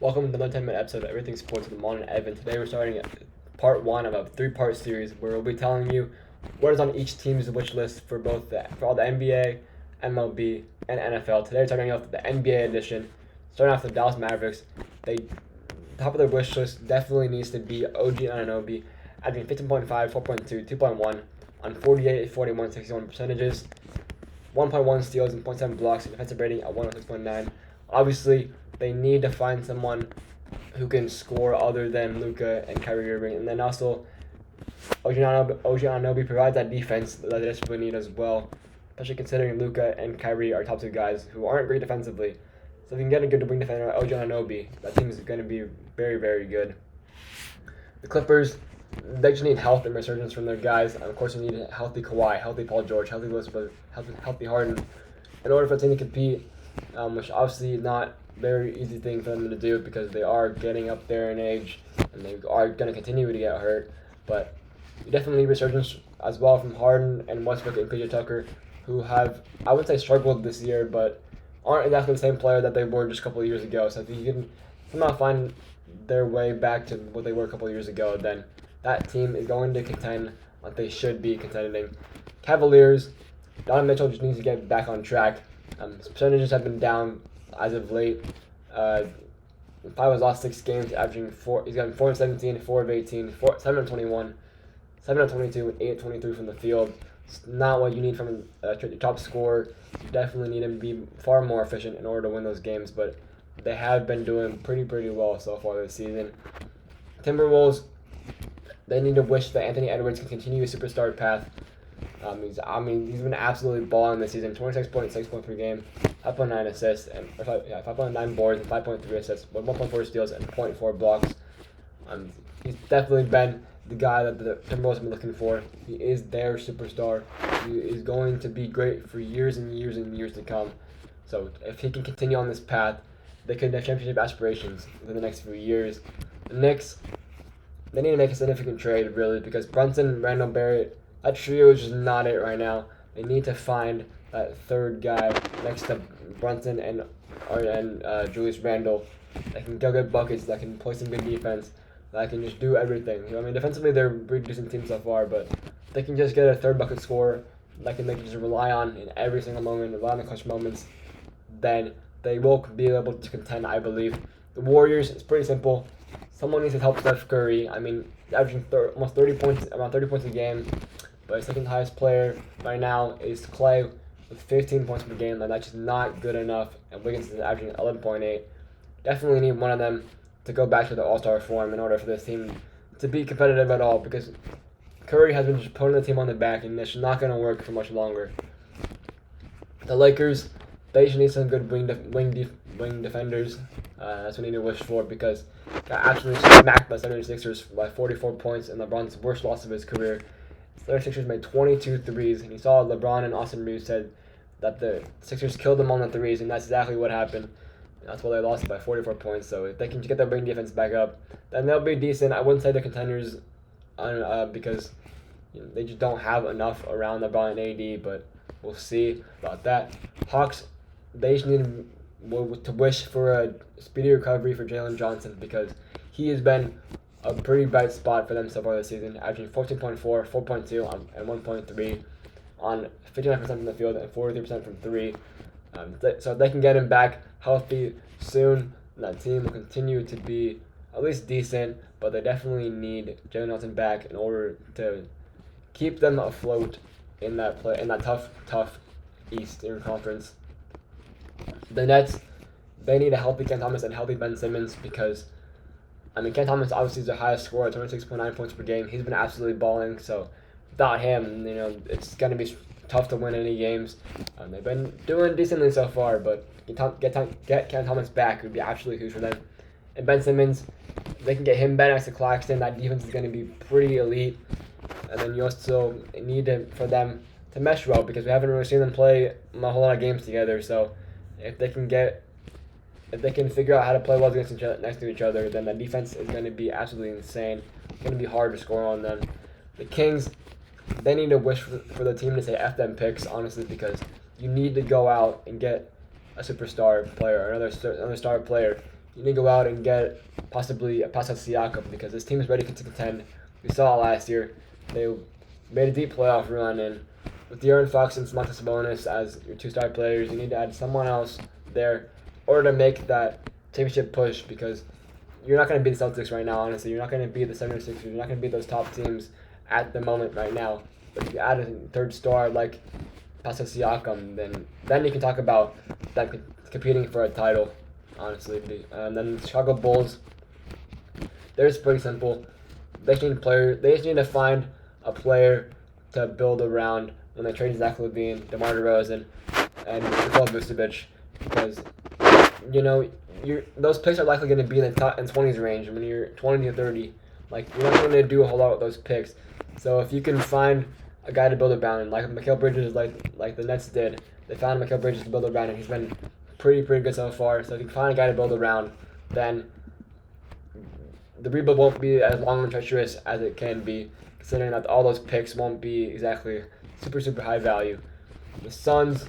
Welcome to another 10-minute episode of Everything Sports with Aman and Evan. Today we're starting part one of a three-part series where we'll be telling you what is on each team's wish list for for all the NBA, MLB, and NFL. Today we're starting off with the NBA edition. Starting off with the Dallas Mavericks. Top of their wish list definitely needs to be OG Anunoby, averaging 15.5, 4.2, 2.1 on 48, 41, 61 percentages, 1.1 steals and 0.7 blocks, and defensive rating at 106.9. Obviously, they need to find someone who can score other than Luka and Kyrie Irving, and then also OG Anunoby provides that defense that they desperately need as well, especially considering Luka and Kyrie are top two guys who aren't great defensively. So if you can get a good wing defender like OG Anunoby, that team is going to be very, very good. The Clippers, they just need health and resurgence from their guys. And of course, they need a healthy Kawhi, healthy Paul George, healthy Elizabeth, healthy Harden in order for the team to compete, which obviously is not a very easy thing for them to do because they are getting up there in age and they are going to continue to get hurt. But you definitely need resurgence as well from Harden and Westbrook and PJ Tucker, who have, I wouldn't say struggled this year, but aren't exactly the same player that they were just a couple of years ago. So if you can somehow find their way back to what they were a couple of years ago, then that team is going to contend like they should be contending. Cavaliers, Donovan Mitchell just needs to get back on track. His percentages have been down as of late. In 5 of his last 6 games, averaging 4. He's gotten 4 of 17, 4 of 18, 7 of 21, 7 of 22, and 8 of 23 from the field. It's not what you need from a top scorer. You definitely need him to be far more efficient in order to win those games, but they have been doing pretty well so far this season. Timberwolves, they need to wish that Anthony Edwards can continue his superstar path. He's been absolutely balling this season. 26.6 per game, 5.9 assists, and 5.9 boards, and 5.3 assists, with 1.4 steals and 0.4 blocks. He's definitely been the guy that the Timberwolves have been looking for. He is their superstar. He is going to be great for years and years and years to come. So if he can continue on this path, they could have championship aspirations within the next few years. The Knicks, they need to make a significant trade, really, because Brunson, Randall, Barrett, that trio is just not it right now. They need to find that third guy next to Brunson and Julius Randle that can go get buckets, that can play some good defense, that can just do everything. Defensively they're a pretty decent team so far, but they can just get a third bucket scorer that they can just rely on in every single moment, rely on the clutch moments, then they will be able to contend, I believe. The Warriors, it's pretty simple. Someone needs to help Steph Curry. Averaging almost 30 points, around 30 points a game. But his second highest player right now is Clay with 15 points per game. That's just not good enough. And Wiggins is averaging 11.8. Definitely need one of them to go back to the All-Star form in order for this team to be competitive at all, because Curry has been just putting the team on the back, and it's not going to work for much longer. The Lakers, they should need some good wing defenders. That's what they need to wish for, because got absolutely smacked by 76ers by 44 points in LeBron's worst loss of his career. The Sixers made 22 threes, and you saw LeBron and Austin Reeves said that the Sixers killed them on the threes, and that's exactly what happened. That's why they lost by 44 points. So if they can get their wing defense back up, then they'll be decent. I wouldn't say they're contenders because they just don't have enough around LeBron and AD, but we'll see about that. Hawks, they just need to wish for a speedy recovery for Jalen Johnson, because he has been a pretty bright spot for them so far this season, averaging 14.4, 4.2, and 1.3 on 59% from the field and 43% from 3. So if they can get him back healthy soon, that team will continue to be at least decent, but they definitely need Jalen Johnson back in order to keep them afloat in that tough Eastern Conference. The Nets, they need a healthy Ken Thomas and healthy Ben Simmons, because Ken Thomas obviously is the highest scorer at 26.9 points per game. He's been absolutely balling, so without him, it's going to be tough to win any games. They've been doing decently so far, but get Ken Thomas back would be absolutely huge for them. And Ben Simmons, they can get him back next to Claxton. That defense is going to be pretty elite. And then you also need for them to mesh well, because we haven't really seen them play a whole lot of games together. So if they can figure out how to play well next to each other, then the defense is going to be absolutely insane. It's going to be hard to score on them. The Kings, they need to wish for the team to say F them picks, honestly, because you need to go out and get a superstar player, another star player. you need to go out and get possibly a Pascal Siakam because this team is ready to contend. We saw it last year. They made a deep playoff run, and with De'Aaron Fox and Domantas Sabonis as your two star players, you need to add someone else there in order to make that championship push because you're not going to beat the Celtics right now, honestly. You're not going to beat the 76ers. You're not going to beat those top teams at the moment right now. But if you add a third star like Pascal Siakam, then you can talk about them competing for a title, honestly. And then the Chicago Bulls, they're just pretty simple. They just need to find a player to build around when they trade Zach LaVine, DeMar DeRozan, and Nikola Vucevic, because those picks are likely going to be in the top in 20s range when you're 20 to 30. Like, you're not going to do a whole lot with those picks. So if you can find a guy to build around, like Mikal Bridges, like the Nets did, they found Mikal Bridges to build around, and he's been pretty good so far. So if you can find a guy to build around, then the rebuild won't be as long and treacherous as it can be, considering that all those picks won't be exactly super high value. The Suns,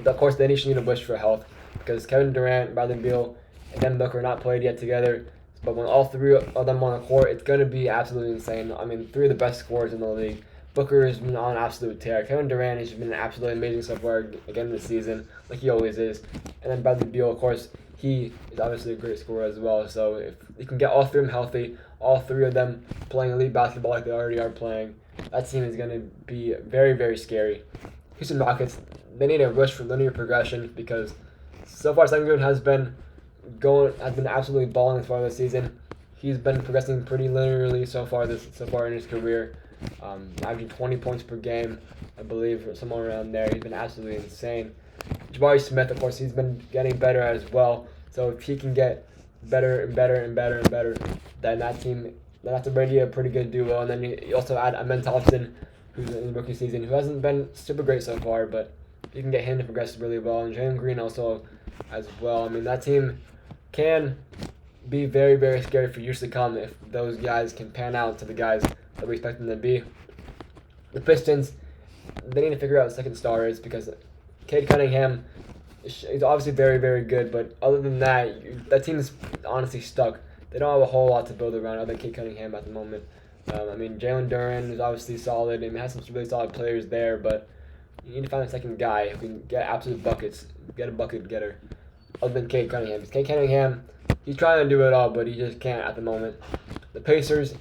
of course, they need to wish for health because Kevin Durant, Bradley Beal, and Devin Booker are not played yet together. But when all three of them on the court, it's going to be absolutely insane. I mean, three of the best scorers in the league. Booker has been on an absolute tear. Kevin Durant has been absolutely amazing so far again this season, like he always is. And then Bradley Beal, of course, he is obviously a great scorer as well. So if you can get all three of them healthy, all three of them playing elite basketball like they already are playing, that team is going to be very scary. Houston Rockets, they need a rush for linear progression because so far Sengun has been absolutely balling as far this season. He's been progressing pretty linearly so far in his career, averaging 20 points per game, I believe, or somewhere around there. He's been absolutely insane. Jabari Smith, of course, he's been getting better as well. So if he can get better and better, then that's already a pretty good duo. And then you also add Amen Thompson, who's in the rookie season, who hasn't been super great so far, but you can get him to progress really well. And Jalen Green also as well. I mean, that team can be very scary for years to come if those guys can pan out to the guys that we expect them to be. The Pistons, they need to figure out what second star is because Cade Cunningham is obviously very good, but other than that team is honestly stuck. They don't have a whole lot to build around other than Cade Cunningham at the moment. I mean, Jalen Duren is obviously solid and has some really solid players there, but you need to find a second guy who can get absolute buckets, get a bucket getter, other than Cade Cunningham. Because Cade Cunningham, he's trying to do it all, but he just can't at the moment. The Pacers,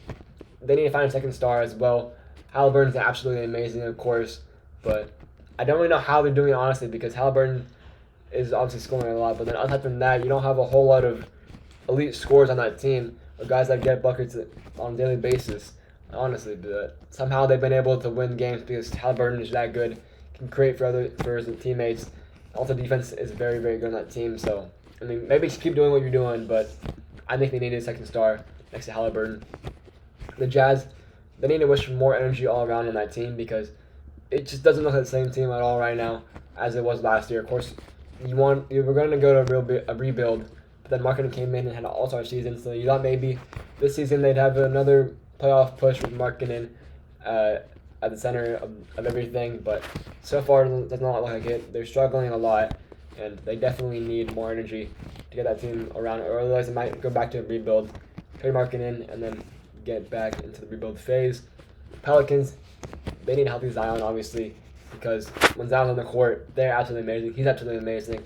they need to find a second star as well. Halliburton's absolutely amazing, of course, but I don't really know how they're doing it, honestly, because Halliburton is obviously scoring a lot, but then aside from that, you don't have a whole lot of elite scorers on that team, or guys that get buckets on a daily basis, honestly. But somehow they've been able to win games because Halliburton is that good, can create for his teammates. Also, defense is very good on that team, so, I mean, maybe just keep doing what you're doing, but I think they need a second star next to Halliburton. The Jazz, they need to wish for more energy all around on that team because it just doesn't look like the same team at all right now as it was last year. Of course, you were going to go to a rebuild, but then Markkanen came in and had an all-star season, so you thought maybe this season they'd have another playoff push with Markkanen at the center of everything, but so far it does not look like it. They're struggling a lot, and they definitely need more energy to get that team around, or otherwise they might go back to a rebuild, trade Markkanen, and then get back into the rebuild phase. Pelicans, they need a healthy Zion, obviously, because when Zion's on the court, they're absolutely amazing. He's absolutely amazing.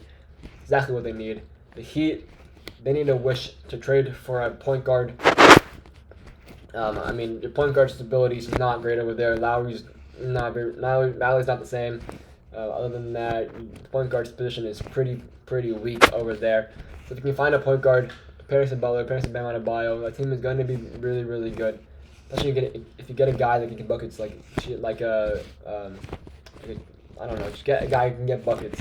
Exactly what they need. The Heat, they need to wish to trade for a point guard. I mean, your point guard stability is not great over there. Lowry's not the same. Other than that, the point guard's position is pretty weak over there. So if you can find a point guard, Comparison Butler, Comparison Bam Adebayo, that team is going to be really good. Especially if you get a guy that can get buckets I don't know, just get a guy who can get buckets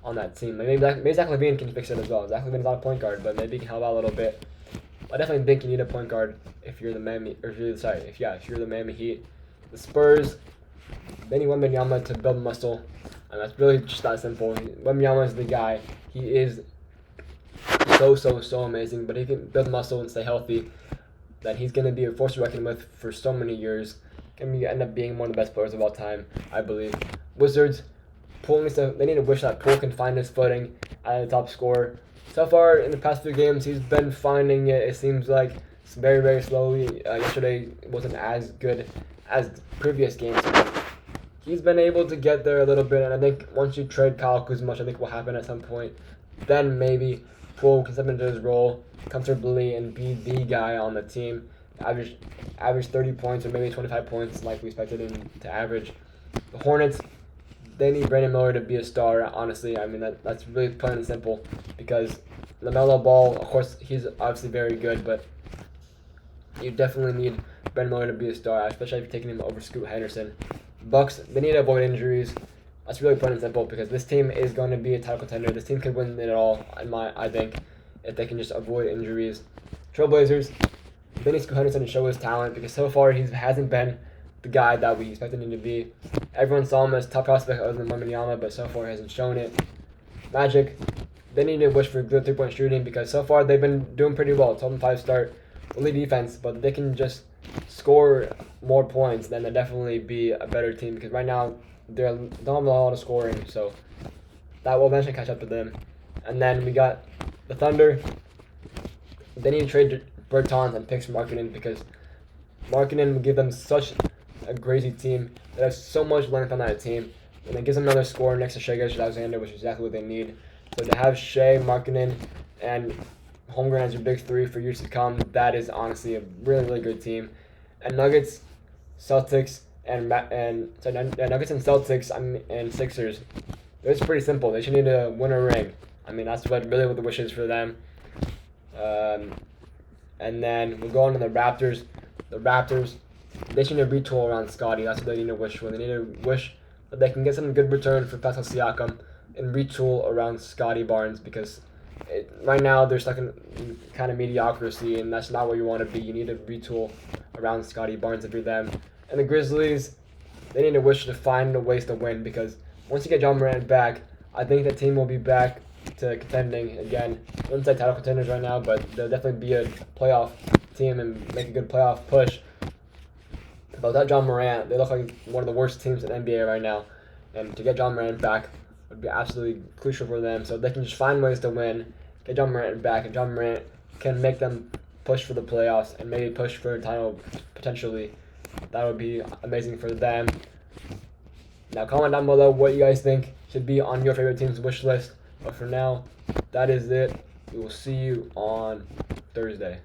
on that team. Maybe Zach LaVine can fix it as well. Zach LaVine's not a point guard, but maybe he can help out a little bit. I definitely think you need a point guard if you're the Miami Heat. The Spurs, they need Wembanyama to build muscle, and that's really just that simple. Wembanyama is the guy. He is so amazing, but he can build muscle and stay healthy. Then he's going to be a force to reckon with for so many years. Going to end up being one of the best players of all time, I believe. Wizards, they need to wish that Poole can find his footing as the top scorer. So far in the past few games, he's been finding it. It seems like it's very, very slowly. Yesterday wasn't as good as previous games. He's been able to get there a little bit, and I think once you trade Kyle Kuzma, which I think will happen at some point, then maybe Poole can step into his role comfortably and be the guy on the team. Average 30 points or maybe 25 points like we expected him to average. The Hornets, they need Brandon Miller to be a star, honestly. I mean, that's really plain and simple because LaMelo Ball, of course, he's obviously very good, but you definitely need Brandon Miller to be a star, especially if you're taking him over Scoot Henderson. Bucks, they need to avoid injuries. That's really plain and simple because this team is going to be a title contender. This team could win it all, I think, if they can just avoid injuries. Trailblazers, they need Scoot Henderson to show his talent because so far he hasn't been the guy that we expected him to be. Everyone saw him as a top prospect other than Wembanyama, but so far he hasn't shown it. Magic, they need to wish for good three-point shooting because so far they've been doing pretty well. 12-5 start, elite defense, but they can just score more points, then they'll definitely be a better team because right now they don't have a lot of scoring, so that will eventually catch up to them. And then we got the Thunder. They need to trade Bertans and picks Markkinen because Markkinen will give them such a crazy team. They have so much length on that team, and it gives them another scorer next to Shai Alexander, which is exactly what they need. So to have Shai, Markkinen, and Holmgren as your big three for years to come, that is honestly a really, really good team. And Nuggets, Celtics, and Nuggets and Celtics and Sixers, it's pretty simple. They should need to win a ring. I mean, that's what the wish is for them. And then we'll go on to the Raptors. The Raptors, they should need to retool around Scotty. That's what they need to wish for. They need to wish that they can get some good return for Pascal Siakam and retool around Scotty Barnes because right now they're stuck in kind of mediocrity, and that's not where you want to be. You need to retool around Scotty Barnes if you're them. And the Grizzlies, they need to wish to find the ways to win because once you get John Morant back, I think the team will be back to contending again. I wouldn't say title contenders right now, but they'll definitely be a playoff team and make a good playoff push. But without John Morant, they look like one of the worst teams in the NBA right now. And to get John Morant back would be absolutely crucial for them. So they can just find ways to win, get John Morant back, and John Morant can make them push for the playoffs and maybe push for a title potentially. That would be amazing for them. Now comment down below what you guys think should be on your favorite team's wish list. But for now, that is it. We will see you on Thursday.